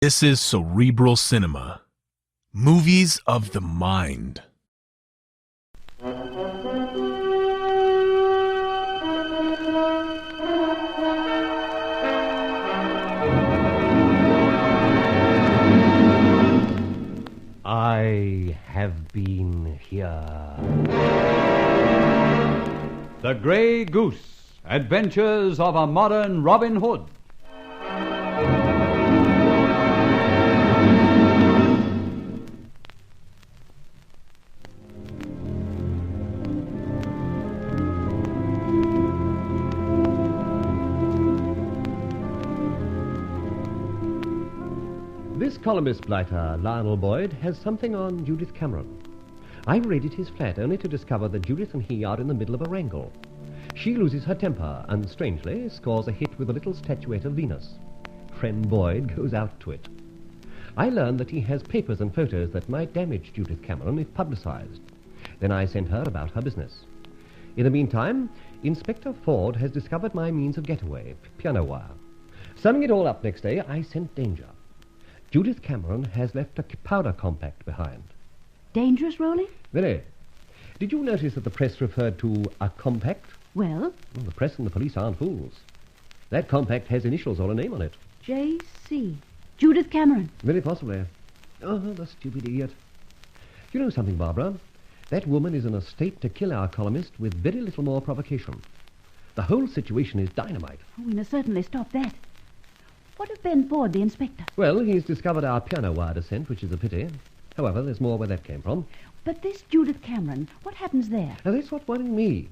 This is Cerebral Cinema. Movies of the mind. I have been here. The Grey Goose, Adventures of a Modern Robin Hood. This columnist blighter, Lionel Boyd, has something on Judith Cameron. I raided his flat only to discover that Judith and he are in the middle of a wrangle. She loses her temper and, strangely, scores a hit with a little statuette of Venus. Friend Boyd goes out to it. I learn that he has papers and photos that might damage Judith Cameron if publicized. Then I send her about her business. In the meantime, Inspector Ford has discovered my means of getaway, piano wire. Summing it all up next day, I scent danger. Judith Cameron has left a powder compact behind. Dangerous, Rowley? Very. Did you notice that the press referred to a compact? Well? Well, the press and the police aren't fools. That compact has initials or a name on it. J.C. Judith Cameron. Very possibly. Oh, the stupid idiot. You know something, Barbara? That woman is in a state to kill our columnist with very little more provocation. The whole situation is dynamite. Oh, we must certainly stop that. What of Ben Ford, the inspector? Well, he's discovered our piano wire descent, which is a pity. However, there's more where that came from. But this Judith Cameron, what happens there? Now, that's what worrying me.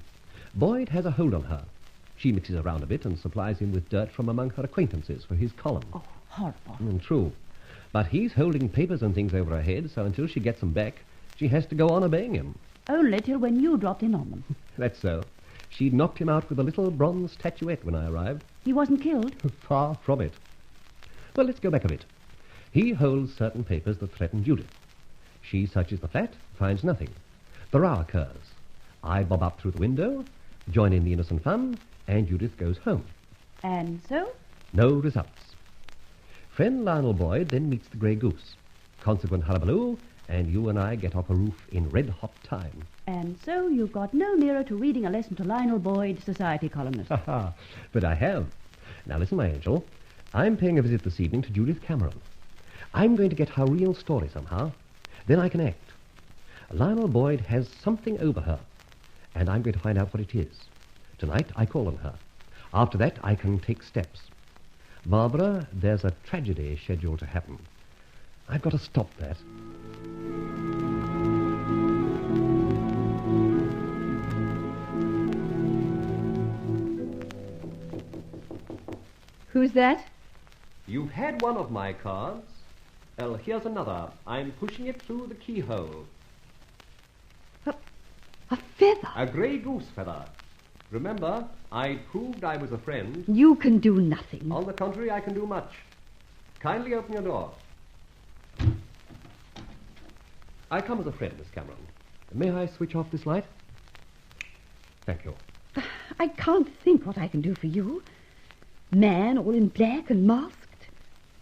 Boyd has a hold on her. She mixes around a bit and supplies him with dirt from among her acquaintances for his column. Oh, horrible. True. But he's holding papers and things over her head, so until she gets them back, she has to go on obeying him. Only till when you dropped in on them. That's so. She'd knocked him out with a little bronze statuette when I arrived. He wasn't killed? Far from it. Well, let's go back a bit. He holds certain papers that threaten Judith. She searches the flat, finds nothing. The row occurs. I bob up through the window, join in the innocent fun, and Judith goes home. And so? No results. Friend Lionel Boyd then meets the Grey Goose. Consequent hullabaloo, and you and I get off a roof in red-hot time. And so you've got no nearer to reading a lesson to Lionel Boyd, society columnist. But I have. Now listen, my angel. I'm paying a visit this evening to Judith Cameron. I'm going to get her real story somehow. Then I can act. Lionel Boyd has something over her, and I'm going to find out what it is. Tonight, I call on her. After that, I can take steps. Barbara, there's a tragedy scheduled to happen. I've got to stop that. Who's that? You've had one of my cards. Well, here's another. I'm pushing it through the keyhole. A feather? A Grey Goose feather. Remember, I proved I was a friend. You can do nothing. On the contrary, I can do much. Kindly open your door. I come as a friend, Miss Cameron. May I switch off this light? Thank you. I can't think what I can do for you. Man all in black and masked.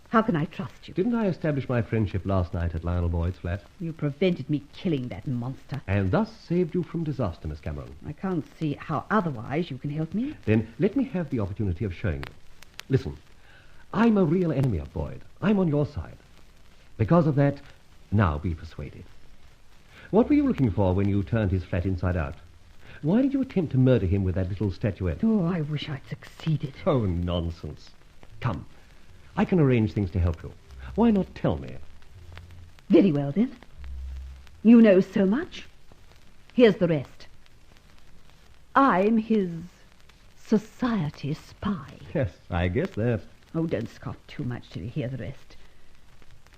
How can I trust you? Didn't I establish my friendship last night at Lionel Boyd's flat? You prevented me killing that monster. And thus saved you from disaster, Miss Cameron. I can't see how otherwise you can help me. Then let me have the opportunity of showing you. Listen, I'm a real enemy of Boyd. I'm on your side. Because of that, now be persuaded. What were you looking for when you turned his flat inside out? Why did you attempt to murder him with that little statuette? Oh, I wish I'd succeeded. Oh, nonsense. Come, I can arrange things to help you. Why not tell me? Very well, then. You know so much. Here's the rest. I'm his society spy. Yes, I guess that. Oh, don't scoff too much till you hear the rest.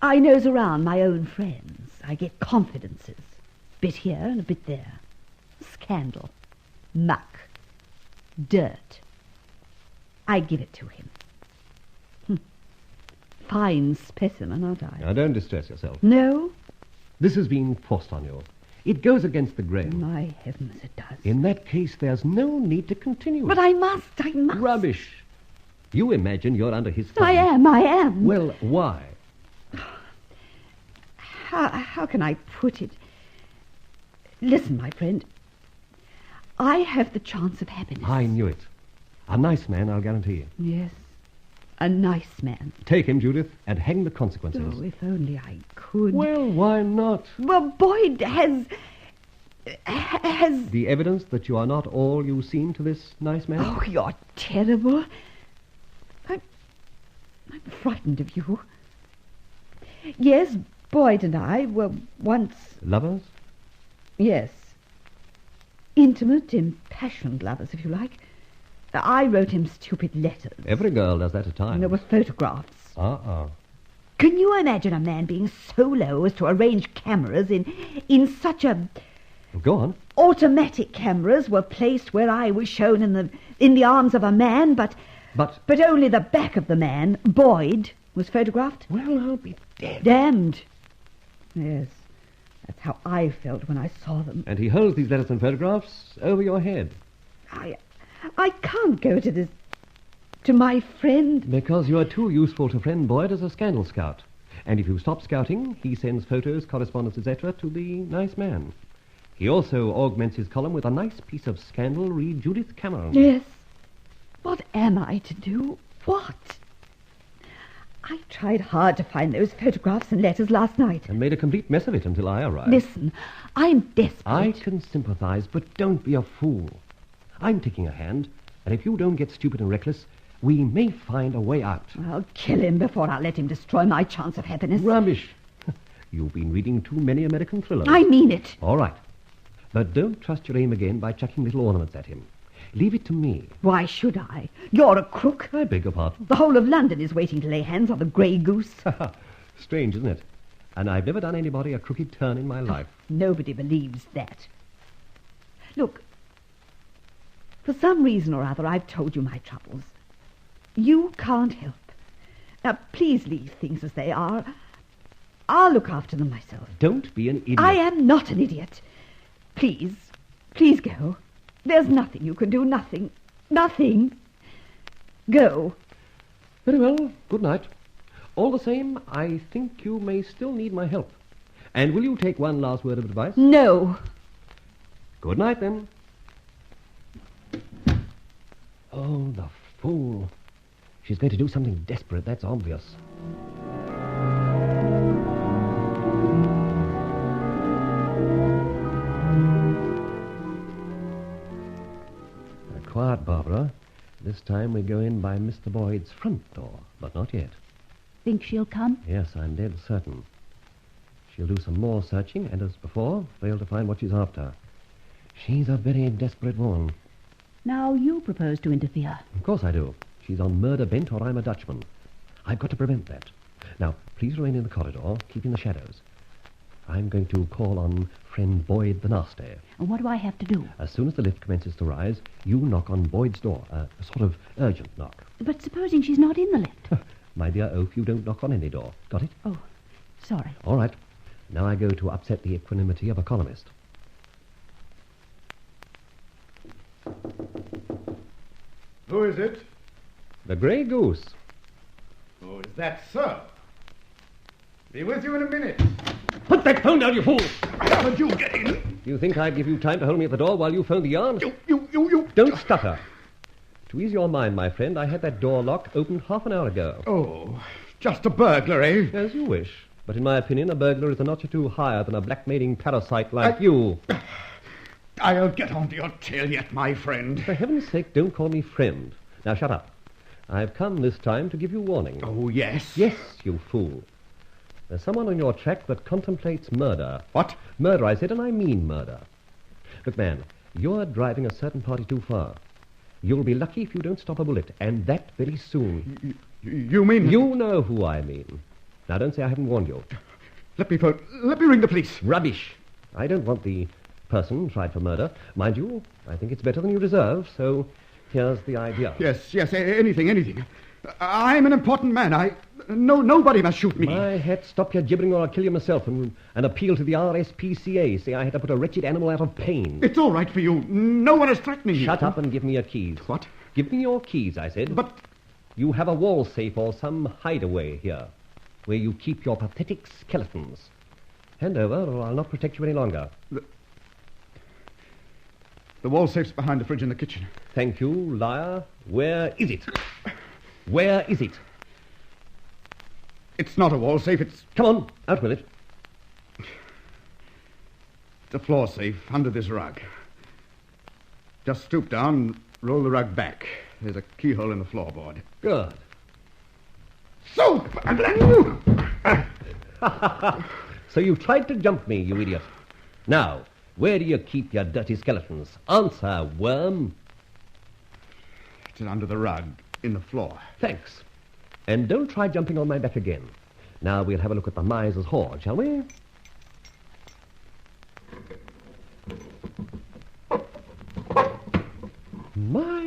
I nose around my own friends. I get confidences. Bit here and a bit there. Scandal. Muck. Dirt. I give it to him. Fine specimen, aren't I? Now, don't distress yourself. No? This has been forced on you. It goes against the grain. My heavens, it does. In that case, there's no need to continue. But I must. Rubbish. You imagine you're under his thumb. I am. Well, why? how can I put it? Listen, my friend. I have the chance of happiness. I knew it. A nice man, I'll guarantee you. Yes, a nice man. Take him, Judith, and hang the consequences. Oh, if only I could. Well, why not? Well, Boyd has... The evidence that you are not all you seem to this nice man? Oh, you're terrible. I'm frightened of you. Yes, Boyd and I were once... Lovers? Yes. Intimate, impassioned lovers, if you like. I wrote him stupid letters. Every girl does that at times. And there were photographs. Uh-uh. Can you imagine a man being so low as to arrange cameras in such a... Go on. Automatic cameras were placed where I was shown in the arms of a man, but only the back of the man, Boyd, was photographed. Well, I'll be dead. Damned. Yes, that's how I felt when I saw them. And he holds these letters and photographs over your head. I can't go to my friend. Because you are too useful to friend Boyd as a scandal scout. And if you stop scouting, he sends photos, correspondence, etc. to the nice man. He also augments his column with a nice piece of scandal, read Judith Cameron. Yes. What am I to do? What? I tried hard to find those photographs and letters last night. And made a complete mess of it until I arrived. Listen, I'm desperate. I can sympathize, but don't be a fool. I'm taking a hand, and if you don't get stupid and reckless, we may find a way out. I'll kill him before I let him destroy my chance of happiness. Rubbish. You've been reading too many American thrillers. I mean it. All right. But don't trust your aim again by chucking little ornaments at him. Leave it to me. Why should I? You're a crook. I beg your pardon. The whole of London is waiting to lay hands on the Grey Goose. Strange, isn't it? And I've never done anybody a crooked turn in my life. Nobody believes that. Look, for some reason or other, I've told you my troubles. You can't help. Now, please leave things as they are. I'll look after them myself. Don't be an idiot. I am not an idiot. Please go. There's nothing you can do, nothing. Go. Very well, good night. All the same, I think you may still need my help. And will you take one last word of advice? No. Good night, then. Oh, the fool. She's going to do something desperate, that's obvious. Quiet, Barbara. This time we go in by Mr. Boyd's front door, but not yet. Think she'll come? Yes, I'm dead certain. She'll do some more searching, and as before, fail to find what she's after. She's a very desperate woman. Now you propose to interfere. Of course I do. She's on murder bent, or I'm a Dutchman. I've got to prevent that. Now, please remain in the corridor, keeping the shadows. I'm going to call on friend Boyd the Nasty. And what do I have to do? As soon as the lift commences to rise, you knock on Boyd's door, a sort of urgent knock. But supposing she's not in the lift? My dear oaf, you don't knock on any door. Got it? Oh, sorry. All right. Now I go to upset the equanimity of a columnist. Who is it? The Grey Goose. Oh, is that so? Be with you in a minute. Put that phone down, you fool! Haven't you get in? You think I'd give you time to hold me at the door while you phone the yarn? You... Don't stutter. To ease your mind, my friend, I had that door lock opened half an hour ago. Oh, just a burglar, eh? As you wish. But in my opinion, a burglar is a notch or two higher than a blackmailing parasite like you. I'll get onto your tail yet, my friend. For heaven's sake, don't call me friend. Now, shut up. I've come this time to give you warning. Oh, yes? Yes, you fool. There's someone on your track that contemplates murder. What? Murder, I said, and I mean murder. Look, man, you're driving a certain party too far. You'll be lucky if you don't stop a bullet, and that very soon. You mean... You know who I mean. Now, don't say I haven't warned you. Let me ring the police. Rubbish. I don't want the person tried for murder. Mind you, I think it's better than you deserve, so here's the idea. Yes, anything. I'm an important man. Nobody must shoot me. My hat, stop your gibbering or I'll kill you myself and appeal to the RSPCA. Say I had to put a wretched animal out of pain. It's all right for you. No one is threatening you. Shut up and give me your keys. What? Give me your keys, I said. But... You have a wall safe or some hideaway here where you keep your pathetic skeletons. Hand over, or I'll not protect you any longer. The wall safe's behind the fridge in the kitchen. Thank you, liar. Where is it? Where is it? It's not a wall safe, it's Come on, out with it. a floor safe under this rug. Just stoop down and roll the rug back. There's a keyhole in the floorboard. Good. So, So you tried to jump me, you idiot. Now, where do you keep your dirty skeletons? Answer, worm. it's under the rug in the floor. Thanks. And don't try jumping on my back again. Now we'll have a look at the miser's hoard, shall we? My,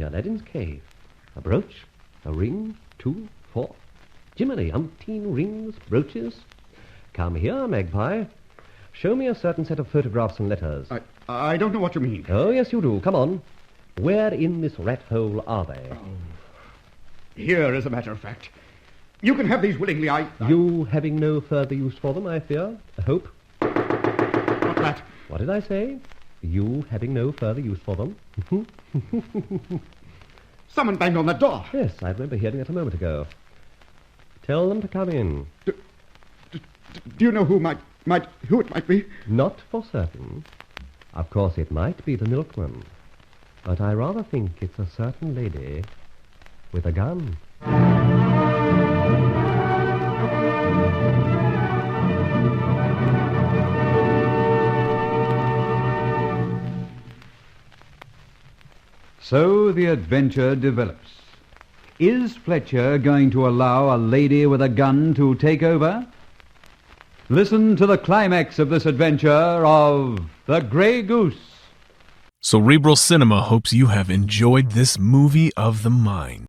Aladdin's cave. A brooch, a ring, 2, 4. Jiminy, umpteen rings, brooches. Come here, magpie. Show me a certain set of photographs and letters. I don't know what you mean. Oh, yes, you do. Come on. Where in this rat hole are they? Here, as a matter of fact. You can have these willingly, You having no further use for them, I fear? I hope. What's that? What did I say? You having no further use for them? Someone banged on the door. Yes, I remember hearing it a moment ago. Tell them to come in. Do you know who it might be? Not for certain. Of course, it might be the milkman. But I rather think it's a certain lady with a gun. So the adventure develops. Is Fletcher going to allow a lady with a gun to take over? Listen to the climax of this adventure of The Grey Goose. Cerebral Cinema hopes you have enjoyed this movie of the mind.